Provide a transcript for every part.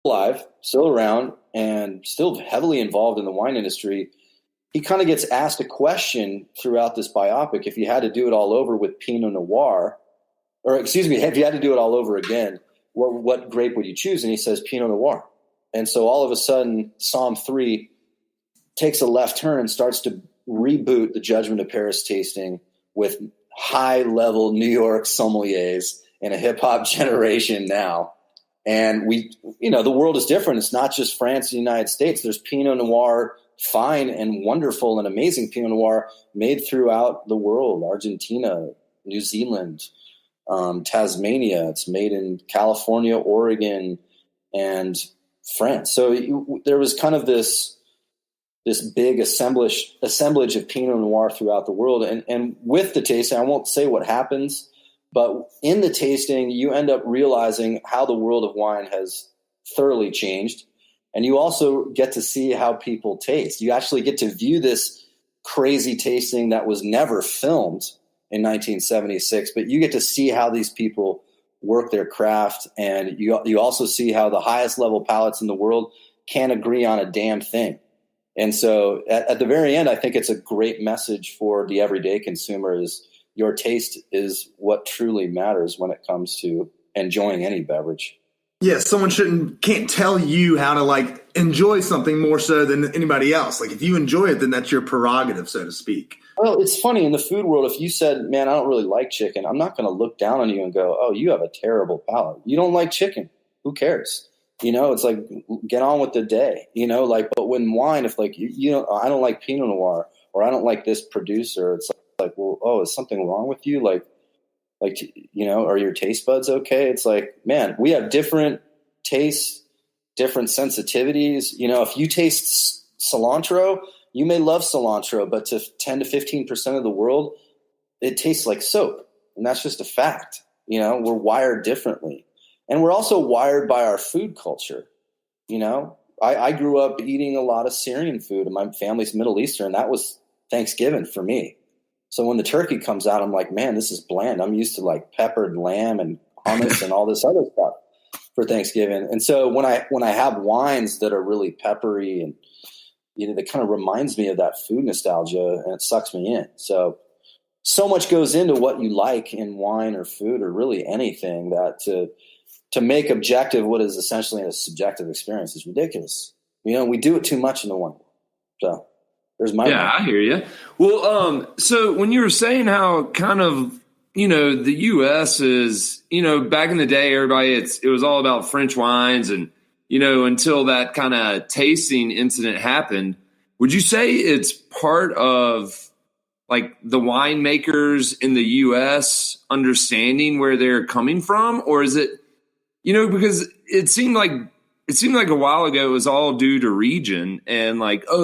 alive, still around, and still heavily involved in the wine industry. He kind of gets asked a question throughout this biopic. If you had to do it all over with Pinot Noir, or excuse me, if you had to do it all over again, what grape would you choose? And he says Pinot Noir. And so all of a sudden, Psalm 3 takes a left turn and starts to reboot the Judgment of Paris tasting with high-level New York sommeliers in a hip-hop generation now. And the world is different. It's not just France and the United States. There's Pinot Noir, fine and wonderful and amazing Pinot Noir made throughout the world, Argentina, New Zealand, Tasmania. It's made in California, Oregon, and France. So there was kind of this big assemblage of Pinot Noir throughout the world. And with the tasting, I won't say what happens, but in the tasting, you end up realizing how the world of wine has thoroughly changed. And you also get to see how people taste. You actually get to view this crazy tasting that was never filmed in 1976, but you get to see how these people work their craft. And you also see how the highest level palates in the world can't agree on a damn thing. And so at the very end, I think it's a great message for the everyday consumer is your taste is what truly matters when it comes to enjoying any beverage. Yeah, someone can't tell you how to enjoy something more so than anybody else. Like if you enjoy it, then that's your prerogative, so to speak. Well, it's funny in the food world. If you said, man, I don't really like chicken, I'm not going to look down on you and go, oh, you have a terrible palate. You don't like chicken. Who cares? It's like, get on with the day, but when wine, if I don't like Pinot Noir or I don't like this producer, it's like, well, oh, is something wrong with you? Are your taste buds okay? It's like, man, we have different tastes, different sensitivities. If you taste cilantro, you may love cilantro, but to 10 to 15% of the world, it tastes like soap. And that's just a fact. We're wired differently. And we're also wired by our food culture. I grew up eating a lot of Syrian food, and my family's Middle Eastern. That was Thanksgiving for me. So when the turkey comes out, I'm like, man, this is bland. I'm used to peppered lamb and hummus and all this other stuff for Thanksgiving. And so when I have wines that are really peppery and that kind of reminds me of that food nostalgia, and it sucks me in. So much goes into what you like in wine or food or really anything that to make objective what is essentially a subjective experience is ridiculous. We do it too much in the wine. So there's my mind. I hear you. Well, so when you were saying how kind of, the U.S. is, back in the day, everybody, it was all about French wines and, until that kind of tasting incident happened, would you say it's part of the winemakers in the U.S. understanding where they're coming from? Or is it, because it seemed like a while ago it was all due to region and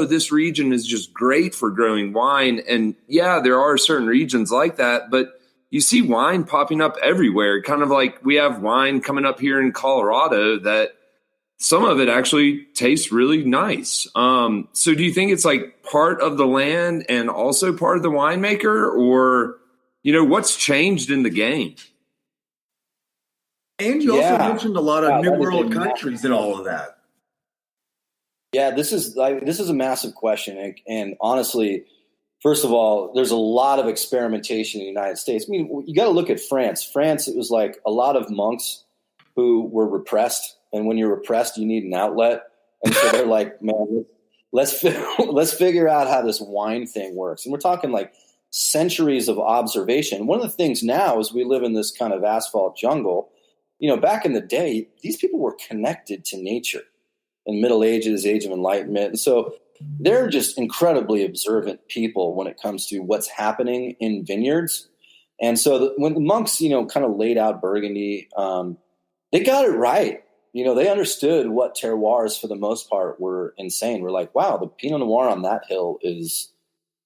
this region is just great for growing wine. And yeah, there are certain regions like that, but you see wine popping up everywhere. Kind of like we have wine coming up here in Colorado that some of it actually tastes really nice. So do you think it's part of the land and also part of the winemaker, or, what's changed in the game? And you also mentioned a lot of New World countries and all of that. Yeah, this is a massive question. And honestly, first of all, there's a lot of experimentation in the United States. I mean, you got to look at France. France, it was a lot of monks who were repressed. And when you're repressed, you need an outlet. And so they're like, man, let's figure out how this wine thing works. And we're talking centuries of observation. One of the things now is we live in this kind of asphalt jungle. Back in the day, these people were connected to nature in Middle Ages, Age of Enlightenment. And so they're just incredibly observant people when it comes to what's happening in vineyards. And so when the monks, kind of laid out Burgundy, they got it right. They understood what terroirs for the most part were insane. We're like, wow, the Pinot Noir on that hill is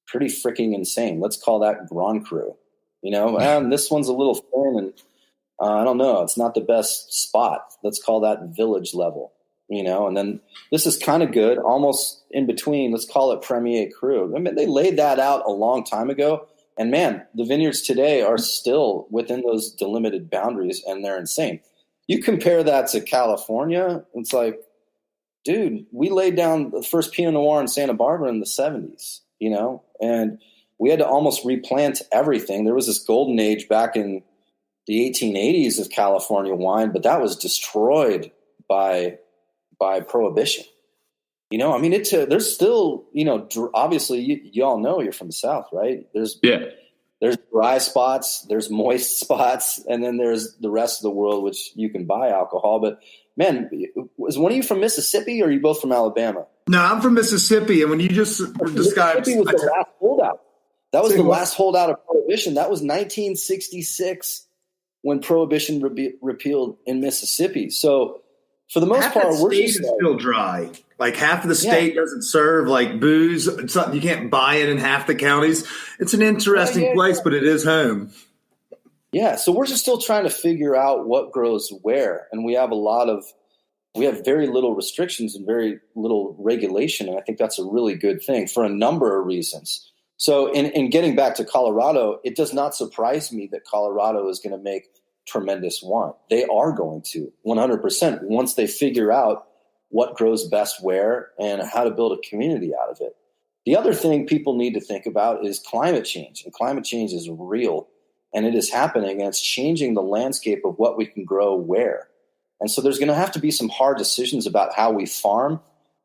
pretty freaking insane. Let's call that Grand Cru. And this one's a little thin and I don't know. It's not the best spot. Let's call that village level, and then this is kind of good, almost in between. Let's call it Premier Cru. I mean, they laid that out a long time ago. And man, the vineyards today are still within those delimited boundaries and they're insane. you compare that to California, it's like, dude, we laid down the first Pinot Noir in Santa Barbara in the 70s, and we had to almost replant everything. There was this golden age back in the 1880s of California wine, but that was destroyed by Prohibition. There's still, obviously you all know you're from the South, right? There's dry spots, there's moist spots, and then there's the rest of the world, which you can buy alcohol. But man, was one of you from Mississippi, or are you both from Alabama? No, I'm from Mississippi. And when you just described, Mississippi was the last holdout. That was the last holdout of Prohibition. That was 1966 when Prohibition repealed in Mississippi. So for the most part, we're just still dry. Like half of the state doesn't serve like booze. You can't buy it in half the counties. It's an interesting place, but it is home. Yeah, so we're just still trying to figure out what grows where, and we have very little restrictions and very little regulation, and I think that's a really good thing for a number of reasons. So in getting back to Colorado, it does not surprise me that Colorado is going to make tremendous wine. They are going to 100% once they figure out what grows best where and how to build a community out of it. The other thing people need to think about is climate change, and climate change is real, and it is happening, and it's changing the landscape of what we can grow where. And so there's going to have to be some hard decisions about how we farm,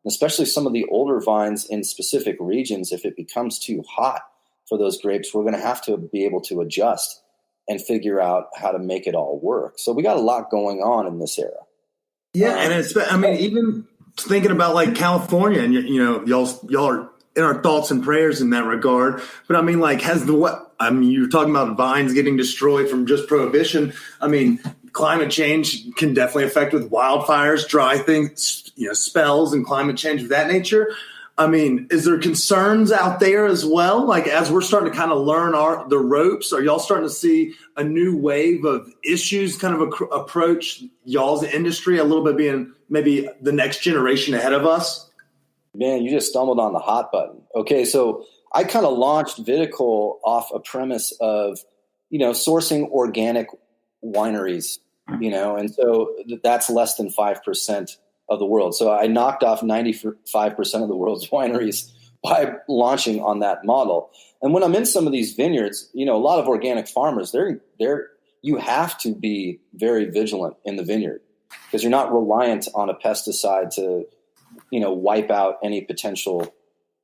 especially some of the older vines in specific regions. If it becomes too hot for those grapes, we're going to have to be able to adjust and figure out how to make it all work. So we got a lot going on in this era. Yeah, and even thinking about like California, and y'all are in our thoughts and prayers in that regard. But I mean, like, you're talking about vines getting destroyed from just Prohibition. I mean, climate change can definitely affect with wildfires, dry things, spells and climate change of that nature. I mean, is there concerns out there as well? Like, as we're starting to kind of learn the ropes, are y'all starting to see a new wave of issues kind of approach y'all's industry a little bit, being maybe the next generation ahead of us? Man, you just stumbled on the hot button. Okay, so I kind of launched Viticole off a premise of, sourcing organic wineries, and so that's less than 5% of the world. So I knocked off 95% of the world's wineries by launching on that model. And when I'm in some of these vineyards, a lot of organic farmers, you have to be very vigilant in the vineyard because you're not reliant on a pesticide to, wipe out any potential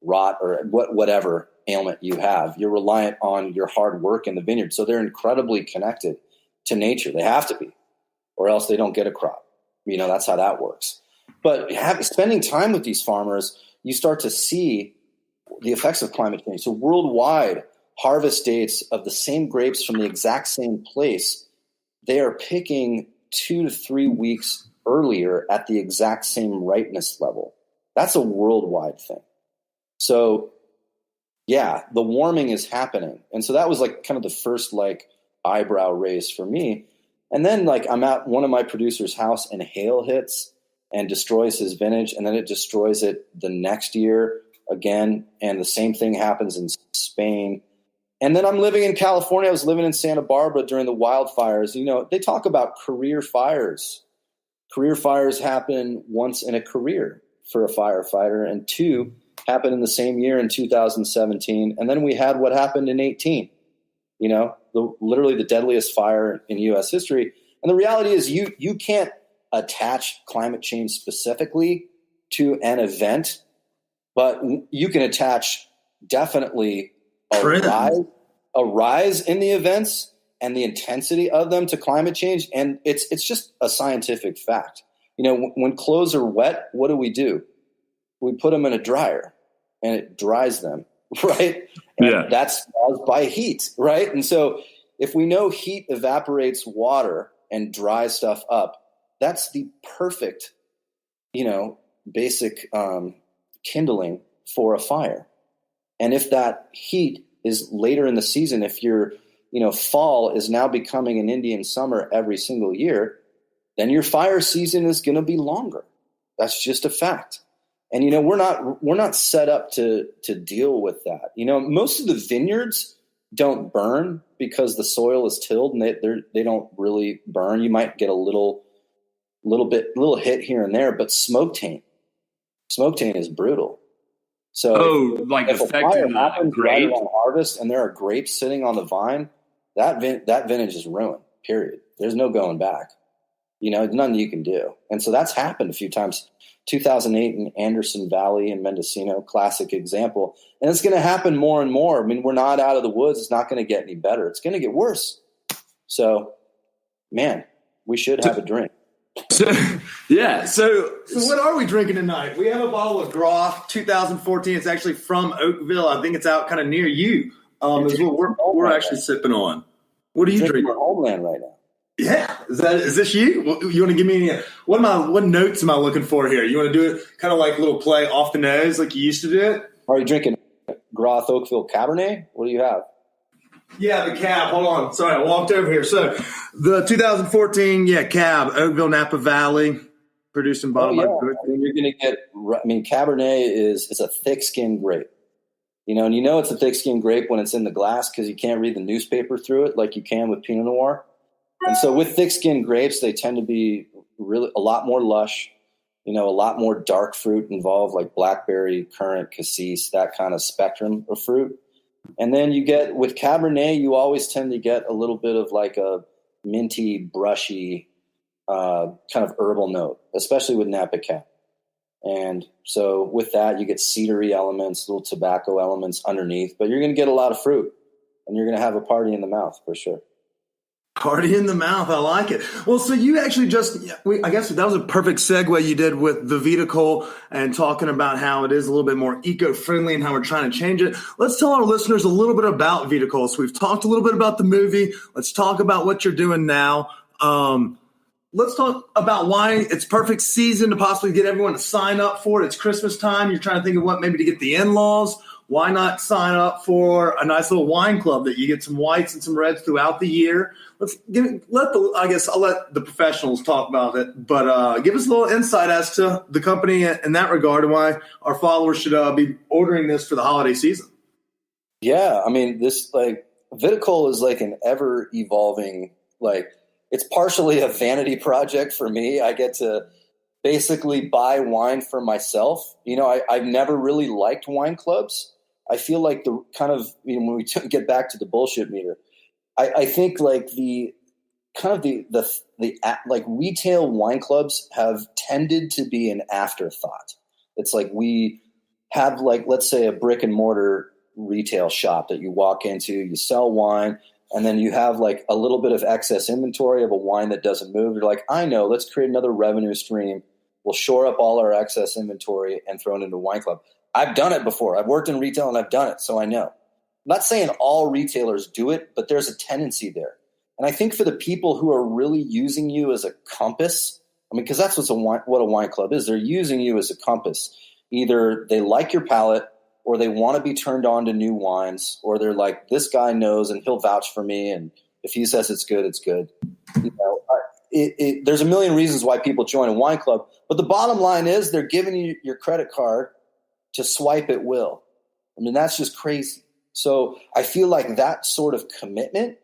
rot or whatever ailment you have. You're reliant on your hard work in the vineyard. So they're incredibly connected to nature. They have to be, or else they don't get a crop. That's how that works. But spending time with these farmers, you start to see the effects of climate change. So worldwide, harvest dates of the same grapes from the exact same place, they are picking 2 to 3 weeks earlier at the exact same ripeness level. That's a worldwide thing. So, yeah, the warming is happening. And so that was like kind of the first eyebrow raise for me. And then I'm at one of my producer's house and hail hits and destroys his vintage, and then it destroys it the next year again. And the same thing happens in Spain. And then I'm living in California. I was living in Santa Barbara during the wildfires. They talk about career fires. Career fires happen once in a career for a firefighter, and 2 happened in the same year in 2017. And then we had what happened in 18, literally the deadliest fire in U.S. history. And the reality is you can't attach climate change specifically to an event, but you can attach definitely a rise in the events and the intensity of them to climate change. And it's just a scientific fact. When clothes are wet, what do? We put them in a dryer and it dries them, right? And that's caused by heat, right? And so if we know heat evaporates water and dries stuff up, that's the perfect, basic kindling for a fire. And if that heat is later in the season, if your, fall is now becoming an Indian summer every single year, then your fire season is going to be longer. That's just a fact. And, we're not set up to deal with that. Most of the vineyards don't burn because the soil is tilled and they don't really burn. You might get a little little hit here and there, but smoke taint is brutal. So if a fire happens right around harvest and there are grapes sitting on the vine, that vintage is ruined, period. There's no going back. Nothing you can do. And so that's happened a few times. 2008 in Anderson Valley in Mendocino, classic example. And it's going to happen more and more. I mean, we're not out of the woods. It's not going to get any better. It's going to get worse. So, man, we should have a drink. So what are we drinking tonight? We have a bottle of Groff 2014. It's actually from Oakville. I think it's out kind of near you. Is what we're actually sipping on. What are you drinking? Homeland right now. Yeah, is this you? You want to give me what notes am I looking for here? You want to do it kind of like a little play off the nose like you used to do it? Are you drinking Groff Oakville Cabernet? What do you have? Yeah, the cab. Hold on. Sorry, I walked over here. So the 2014, cab, Oakville, Napa Valley, produced and bottled by Good. You're going to get. Cabernet is a thick-skinned grape. And it's a thick-skinned grape when it's in the glass because you can't read the newspaper through it like you can with Pinot Noir. And so with thick-skinned grapes, they tend to be really a lot more lush, a lot more dark fruit involved, like blackberry, currant, cassis, that kind of spectrum of fruit. And then you get with Cabernet, you always tend to get a little bit of like a minty, brushy kind of herbal note, especially with Napa Cab. And so with that, you get cedary elements, little tobacco elements underneath, but you're going to get a lot of fruit and you're going to have a party in the mouth for sure. Party in the mouth. I like it. Well, so you actually I guess that was a perfect segue you did with the Viticole and talking about how it is a little bit more eco-friendly and how we're trying to change it. Let's tell our listeners a little bit about Viticole. So we've talked a little bit about the movie. Let's talk about what you're doing now. Let's talk about why it's perfect season to possibly get everyone to sign up for it. It's Christmas time. You're trying to think of what maybe to get the in-laws. Why not sign up for a nice little wine club that you get some whites and some reds throughout the year? I'll let the professionals talk about it, but give us a little insight as to the company in that regard and why our followers should be ordering this for the holiday season. Yeah, this Viticole is like an ever evolving, it's partially a vanity project for me. I get to basically buy wine for myself. I've never really liked wine clubs. I feel like the kind of, when we get back to the bullshit meter, I think the retail wine clubs have tended to be an afterthought. It's like we have let's say a brick and mortar retail shop that you walk into, you sell wine, and then you have a little bit of excess inventory of a wine that doesn't move. You're like, I know, let's create another revenue stream. We'll shore up all our excess inventory and throw it into a wine club. I've done it before. I've worked in retail and I've done it, so I know. I'm not saying all retailers do it, but there's a tendency there. And I think for the people who are really using you as a compass, because that's what a wine club is. They're using you as a compass. Either they like your palate or they want to be turned on to new wines, or they're like, this guy knows and he'll vouch for me. And if he says it's good, it's good. There's a million reasons why people join a wine club, but the bottom line is they're giving you your credit card to swipe at will. That's just crazy. So I feel like that sort of commitment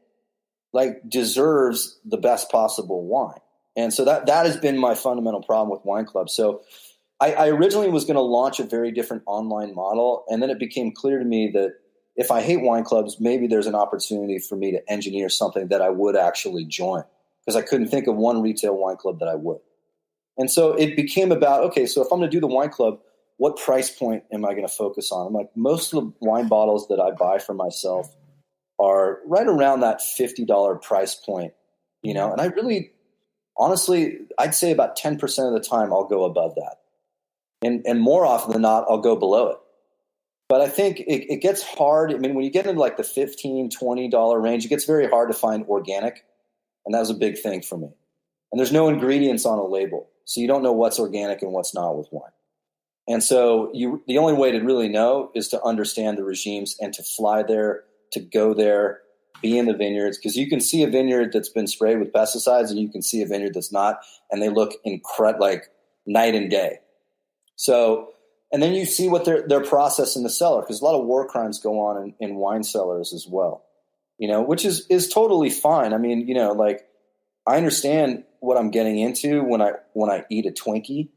deserves the best possible wine. And so that has been my fundamental problem with wine clubs. So I originally was going to launch a very different online model, and then it became clear to me that if I hate wine clubs, maybe there's an opportunity for me to engineer something that I would actually join, because I couldn't think of one retail wine club that I would. And so it became about, okay, so if I'm going to do the wine club, what price point am I going to focus on? I'm like, most of the wine bottles that I buy for myself are right around that $50 price point, and I really, honestly, I'd say about 10% of the time I'll go above that. And more often than not, I'll go below it. But I think it gets hard. When you get into the $15, $20 range, it gets very hard to find organic. And that was a big thing for me. And there's no ingredients on a label. So you don't know what's organic and what's not with wine. And so the only way to really know is to understand the regimes and to fly there, to go there, be in the vineyards. Because you can see a vineyard that's been sprayed with pesticides and you can see a vineyard that's not. And they look incredible, night and day. So, and then you see what their process in the cellar, because a lot of war crimes go on in wine cellars as well, which is totally fine. I understand what I'm getting into when I eat a Twinkie.